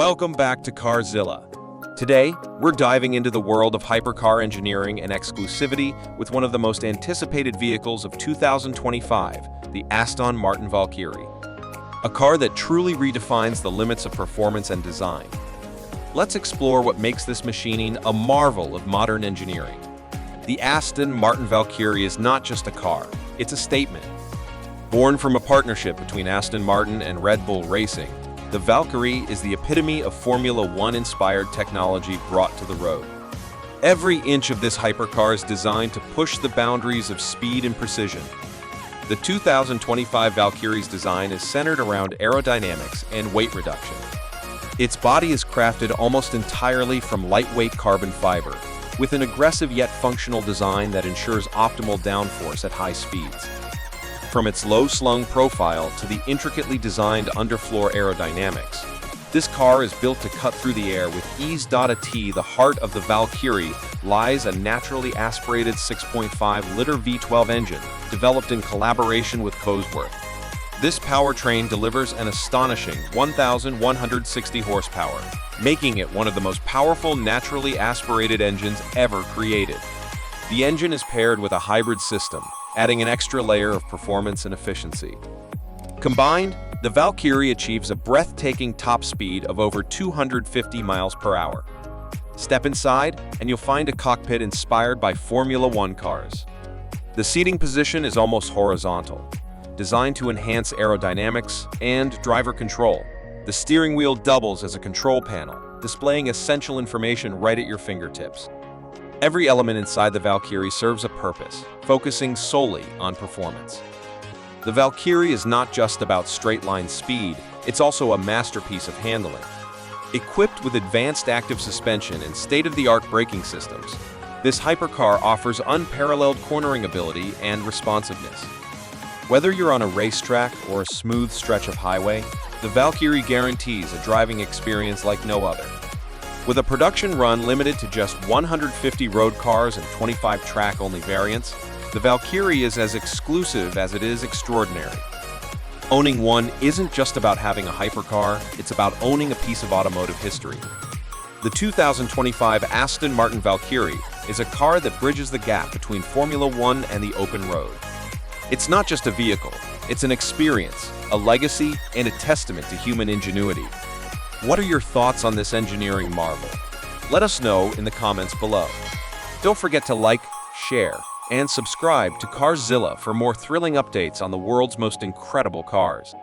Welcome back to Cars Zilla. Today, we're diving into the world of hypercar engineering and exclusivity with one of the most anticipated vehicles of 2025, the Aston Martin Valkyrie. A car that truly redefines the limits of performance and design. Let's explore what makes this machining a marvel of modern engineering. The Aston Martin Valkyrie is not just a car, it's a statement. Born from a partnership between Aston Martin and Red Bull Racing, the Valkyrie is the epitome of Formula One-inspired technology brought to the road. Every inch of this hypercar is designed to push the boundaries of speed and precision. The 2025 Valkyrie's design is centered around aerodynamics and weight reduction. Its body is crafted almost entirely from lightweight carbon fiber, with an aggressive yet functional design that ensures optimal downforce at high speeds. From its low-slung profile to the intricately designed underfloor aerodynamics, this car is built to cut through the air with ease. At the heart of the Valkyrie lies a naturally aspirated 6.5-liter V12 engine developed in collaboration with Cosworth. This powertrain delivers an astonishing 1,160 horsepower, making it one of the most powerful naturally aspirated engines ever created. The engine is paired with a hybrid system, adding an extra layer of performance and efficiency. Combined, the Valkyrie achieves a breathtaking top speed of over 250 miles per hour. Step inside, and you'll find a cockpit inspired by Formula One cars. The seating position is almost horizontal, designed to enhance aerodynamics and driver control. The steering wheel doubles as a control panel, displaying essential information right at your fingertips. Every element inside the Valkyrie serves a purpose, focusing solely on performance. The Valkyrie is not just about straight-line speed, it's also a masterpiece of handling. Equipped with advanced active suspension and state-of-the-art braking systems, this hypercar offers unparalleled cornering ability and responsiveness. Whether you're on a racetrack or a smooth stretch of highway, the Valkyrie guarantees a driving experience like no other. With a production run limited to just 150 road cars and 25 track-only variants, the Valkyrie is as exclusive as it is extraordinary. Owning one isn't just about having a hypercar, it's about owning a piece of automotive history. The 2025 Aston Martin Valkyrie is a car that bridges the gap between Formula One and the open road. It's not just a vehicle, it's an experience, a legacy, and a testament to human ingenuity. What are your thoughts on this engineering marvel? Let us know in the comments below. Don't forget to like, share, and subscribe to Cars Zilla for more thrilling updates on the world's most incredible cars.